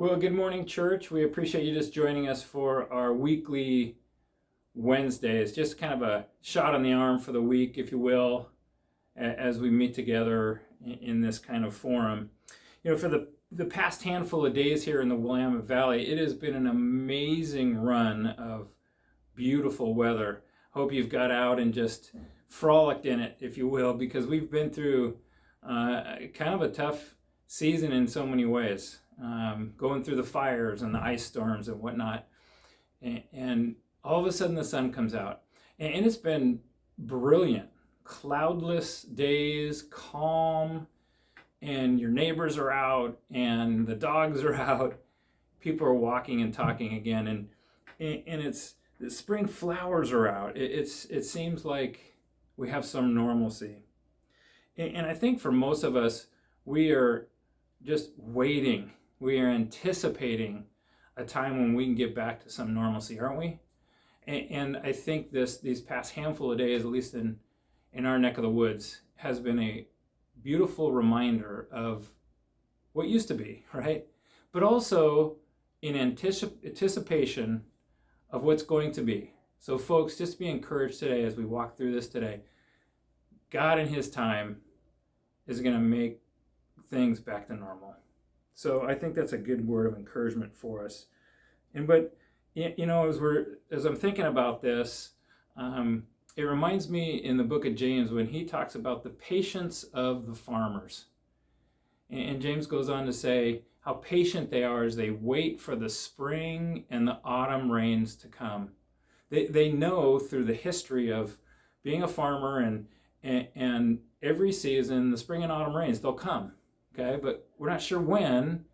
Well, good morning, church. We appreciate you just joining us for our weekly Wednesdays. Just kind of a shot on the arm for the week, if you will, as we meet together in this kind of forum. For the past handful of days here in the Willamette Valley, it has been an amazing run of beautiful weather. Hope you've got out and just frolicked in it, if you will, because we've been through kind of a tough season in so many ways. Going through the fires and the ice storms and whatnot. And all of a sudden the sun comes out. And it's been brilliant. Cloudless days, calm, and your neighbors are out and the dogs are out. People are walking and talking again. And it's the spring flowers are out. It seems like we have some normalcy. And I think for most of us, we are just waiting. We are anticipating a time when we can get back to some normalcy, aren't we? And I think these past handful of days, at least in our neck of the woods, has been a beautiful reminder of what used to be, right? But also in anticipation of what's going to be. So folks, just be encouraged today as we walk through this today. God in His time is going to make things back to normal. So I think that's a good word of encouragement for us. But as I'm thinking about this, it reminds me in the book of James when he talks about the patience of the farmers. And James goes on to say how patient they are as they wait for the spring and the autumn rains to come. They know through the history of being a farmer and every season, the spring and autumn rains, they'll come. Okay, but we're not sure when,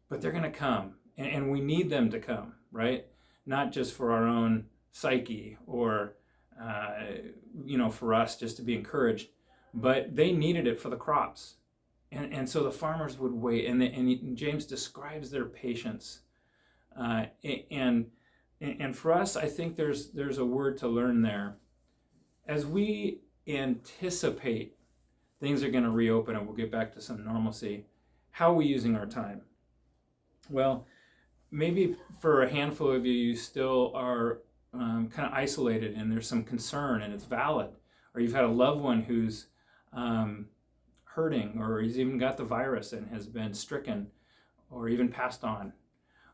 but they're going to come, and we need them to come, right? Not just for our own psyche or, for us just to be encouraged, but they needed it for the crops. And so the farmers would wait, and James describes their patience. And for us, I think there's a word to learn there. As we anticipate things are going to reopen and we'll get back to some normalcy, how are we using our time? Well, maybe for a handful of you, you still are kind of isolated and there's some concern and it's valid. Or you've had a loved one who's hurting, or he's even got the virus and has been stricken or even passed on.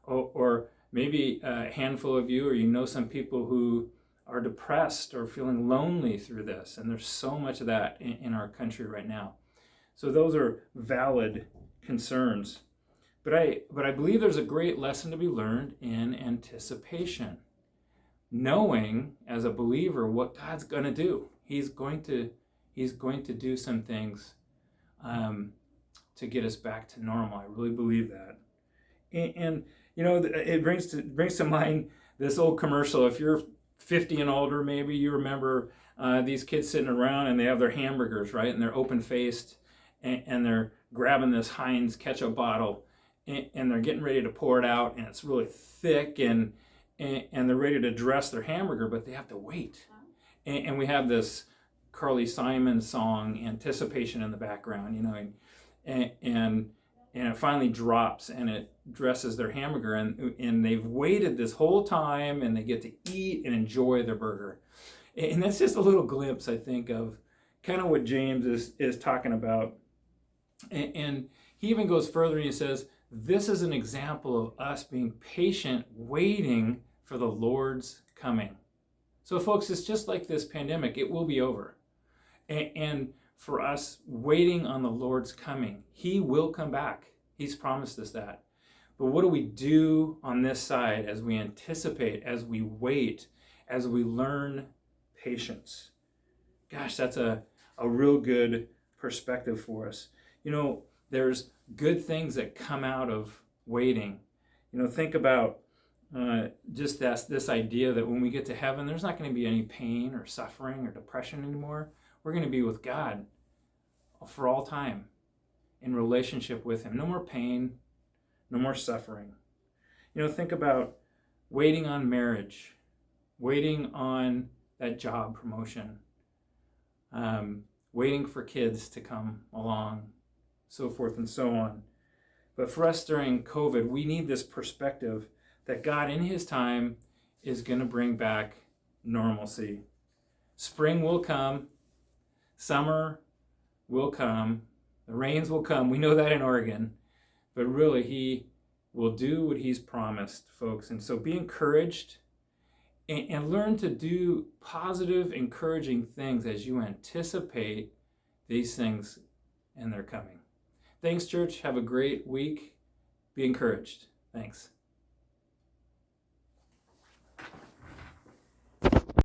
Or maybe a handful of you, or some people who are depressed or feeling lonely through this. And there's so much of that in our country right now. So those are valid concerns. But I believe there's a great lesson to be learned in anticipation. Knowing as a believer what God's going to do. He's going to do some things to get us back to normal. I really believe that. And it brings to mind this old commercial. If you're 50 and older, maybe you remember these kids sitting around and they have their hamburgers, right? And they're open-faced and they're grabbing this Heinz ketchup bottle and they're getting ready to pour it out, and it's really thick and they're ready to dress their hamburger, but they have to wait. And we have this Carly Simon song, Anticipation, in the background, and it finally drops and it dresses their hamburger, and they've waited this whole time and they get to eat and enjoy their burger. And that's just a little glimpse, I think, of kind of what James is talking about. And he even goes further and he says, this is an example of us being patient, waiting for the Lord's coming. So folks, it's just like this pandemic, it will be over. And for us, waiting on the Lord's coming, He will come back. He's promised us that. But what do we do on this side as we anticipate, as we wait, as we learn patience? Gosh, that's a real good perspective for us. There's good things that come out of waiting. Think about just this idea that when we get to heaven, there's not going to be any pain or suffering or depression anymore. We're going to be with God for all time in relationship with Him. No more pain, no more suffering. Think about waiting on marriage, waiting on that job promotion, waiting for kids to come along, so forth and so on. But for us during COVID, we need this perspective that God in his time is going to bring back normalcy. Spring will come. Summer will come. The rains will come. We know that in Oregon. But really, he will do what he's promised, folks. And so be encouraged and learn to do positive, encouraging things as you anticipate these things and they're coming. Thanks, church. Have a great week. Be encouraged. Thanks.